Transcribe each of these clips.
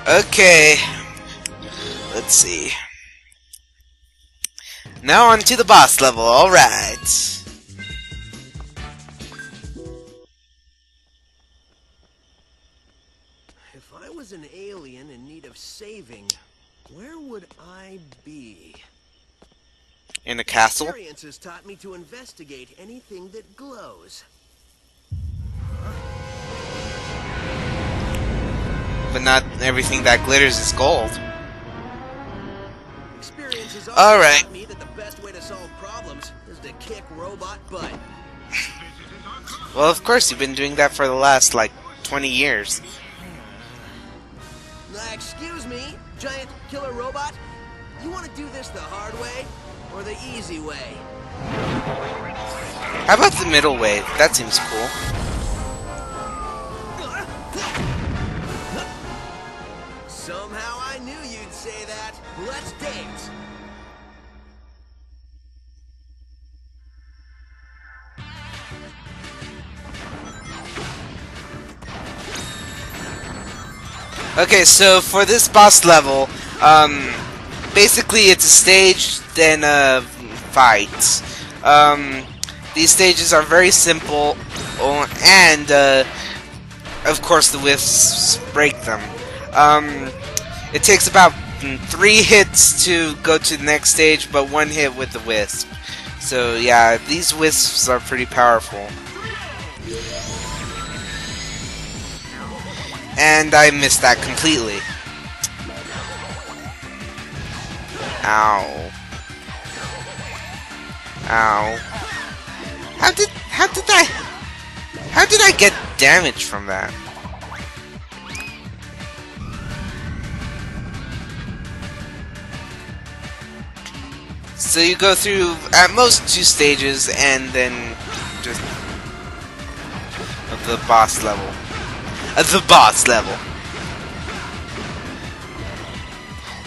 Okay, let's see. Now on to the boss level, alright. If I was an alien in need of saving, where would I be? In a castle? Experience has taught me to investigate anything that glows. But not everything that glitters is gold. Experience has also Alright. taught me that the best way to solve problems is to kick robot butt. Well, of course, you've been doing that for the last, like, 20 years. Excuse me, giant killer robot? You want to do this the hard way or the easy way? How about the middle way? That seems cool. Somehow I knew you'd say that. Let's dance. Okay, so for this boss level, basically it's a stage, then a fight. These stages are very simple, and of course the wisps break them. It takes about 3 hits to go to the next stage, but 1 hit with the wisp. So yeah, these wisps are pretty powerful. And I missed that completely. Ow. Ow. How did I get damage from that? So you go through at most 2 stages and then just the boss level. The boss level.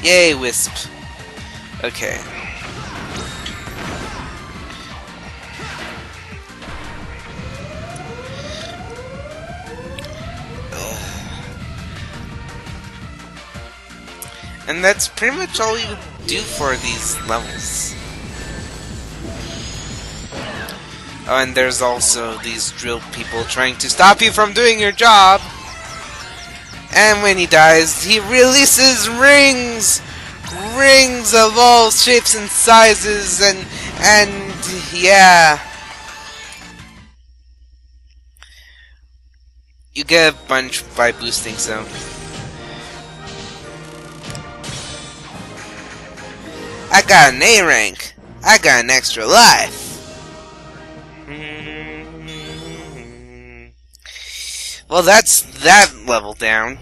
Yay, Wisp. Okay. And that's pretty much all you do for these levels. Oh, and there's also these drill people trying to stop you from doing your job. And when he dies, he releases rings! Rings of all shapes and sizes, and yeah. You get a bunch by boosting some. I got an A rank. I got an extra life. Well, that's that level down.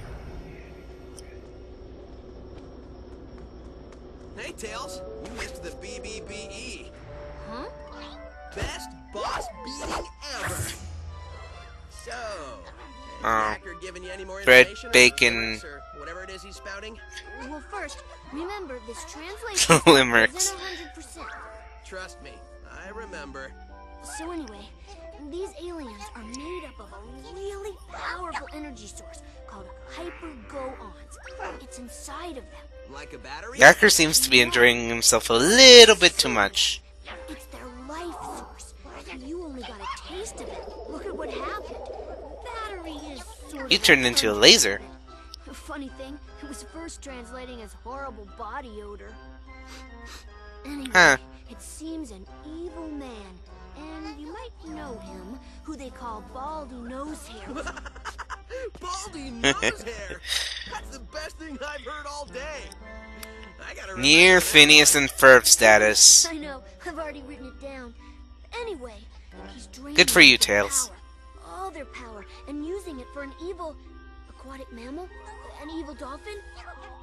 Hey, Tails, you missed the BBBE. Huh? Best boss beating ever. So, has the hacker given you any more bread, information bacon. or whatever it is he's spouting? Well, first, remember this translation Limericks. isn't 100%. Trust me, I remember. So anyway, these aliens are made up of a really powerful energy source called hyper-go-ons. It's inside of them. Like a battery? Yacker seems to be enjoying himself a little bit too much. It's their life source. And you only got a taste of it. Look at what happened. Battery is sort He of turned into a laser. Funny thing, it was first translating as horrible body odor. Anyway, Huh. it seems an evil man, and you might know him, who they call Baldy Nosehair. Baldy nose hair! That's the best thing I've heard all day. I gotta Near Phineas and Ferb status. I know, I've already written it down. Anyway, he's draining Good for you, their Tails. power, all their power, and using it for an evil aquatic mammal? An evil dolphin?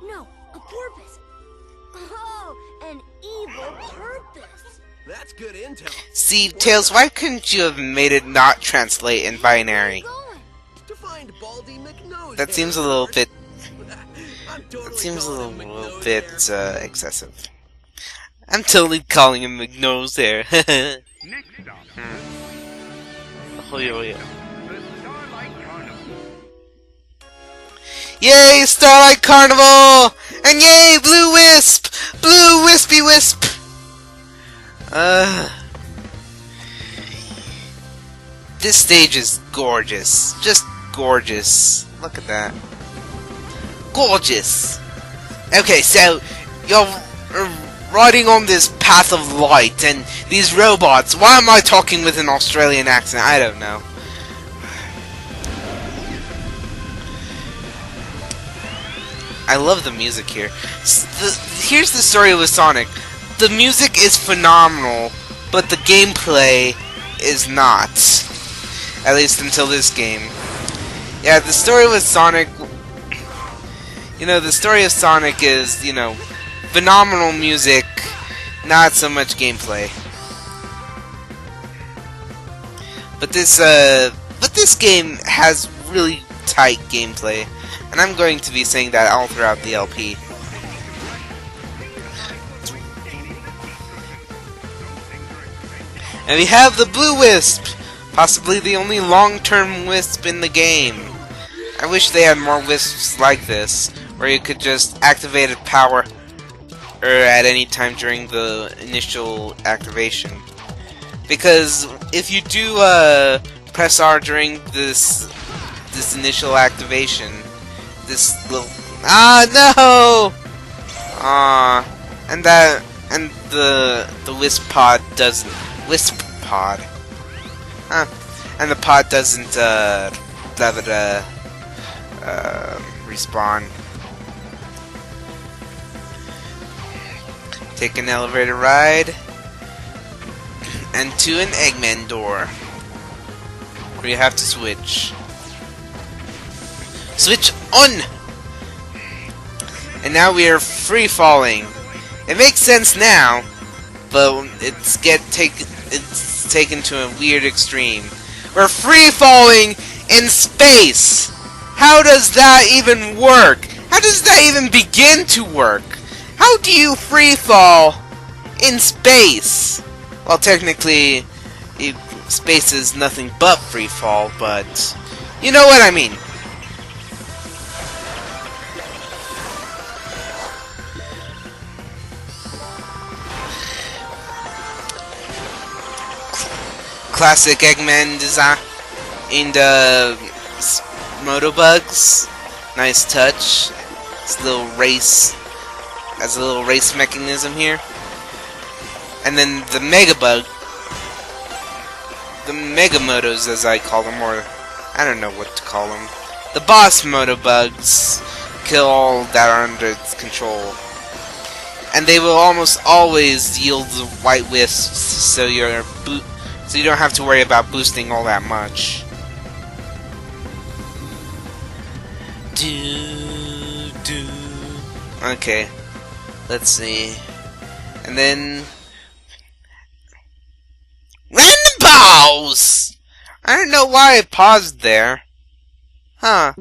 No, a porpoise. Oh, an evil purpose. That's good intel. See, Tails, why couldn't you have made it not translate in binary? Going. To find Baldy McNose. That seems a little bit. I'm totally That seems a calling little, him McNose bit hair. excessive. I'm totally calling him McNose there. Next stop, Oh yeah, oh yeah. the Starlight Carnival. Yay, Starlight Carnival! And yay, Blue Wisp! Blue Wispy Wisp! This stage is gorgeous. Just gorgeous. Look at that. Gorgeous! Okay, so, you're riding on this path of light, and these robots. Why am I talking with an Australian accent? I don't know. I love the music here. Here's the story with Sonic. The music is phenomenal, but the gameplay is not. At least until this game. Yeah, the story with Sonic... You know, the story of Sonic is, you know, phenomenal music, not so much gameplay. But this game has really tight gameplay, and I'm going to be saying that all throughout the LP. And we have the Blue Wisp, possibly the only long-term wisp in the game. I wish they had more wisps like this, where you could just activate a power at any time during the initial activation. Because if you do press R during this initial activation, this little no! And the wisp pod doesn't and the pod doesn't respawn. Take an elevator ride and to an Eggman door where you have to switch on, and now we are free falling. It makes sense now, but it's taken to a weird extreme. We're free falling in space. How does that even work? How does that even begin to work? How do you free fall in space? Well, technically, space is nothing but free fall, but you know what I mean. Classic Eggman design in the Motobugs. Nice touch. It's a little race. Has a little race mechanism here. And then the Megabug. The Megamotos, as I call them, or I don't know what to call them. The boss Motobugs kill all that are under its control. And they will almost always yield the white wisps, so you don't have to worry about boosting all that much. Okay, let's see. And then random pause! I don't know why I paused there. Huh.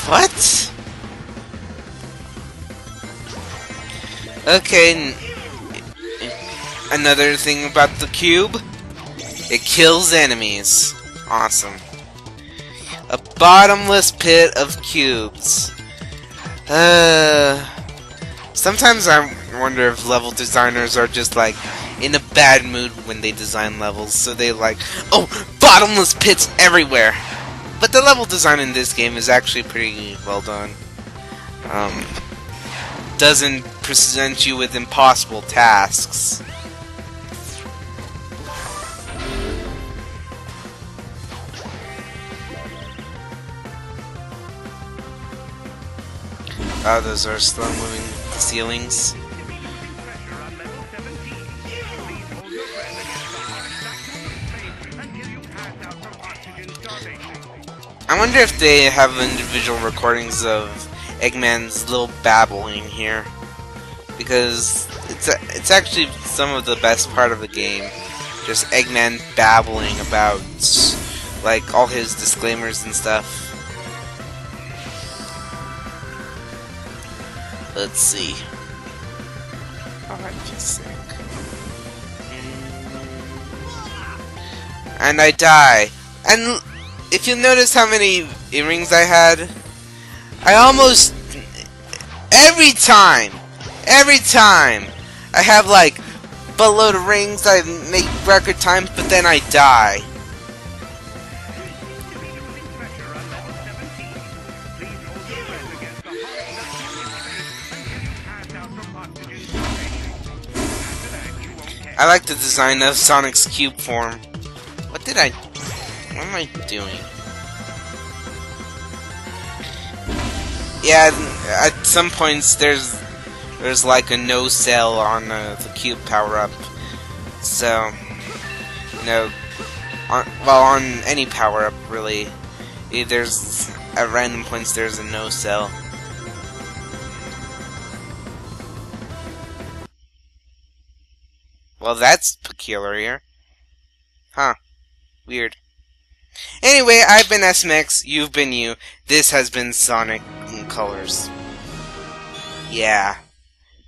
What? Okay, another thing about the cube, it kills enemies. Awesome. A bottomless pit of cubes. Sometimes I wonder if level designers are just like in a bad mood when they design levels, so they like, oh, bottomless pits everywhere. But the level design in this game is actually pretty well done. Doesn't present you with impossible tasks. Oh, those are slow-moving ceilings. I wonder if they have individual recordings of Eggman's little babbling here, because it's actually some of the best part of the game. Just Eggman babbling about like all his disclaimers and stuff. Let's see. Oh, I'm just sick. And I die. And if you notice how many earrings I had, I almost every time I have like buttload of rings, I make record times, but then I die. I like the design of Sonic's cube form. What am I doing? Yeah, at some points there's like a no cell on the cube power-up. So, you know, on any power-up really, there's at random points there's a no cell. Well, that's peculiar. Huh. Weird. Anyway, I've been SMX, you've been you. This has been Sonic in Colors. Yeah.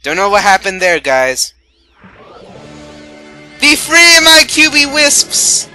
Don't know what happened there, guys. Be free of my QB wisps!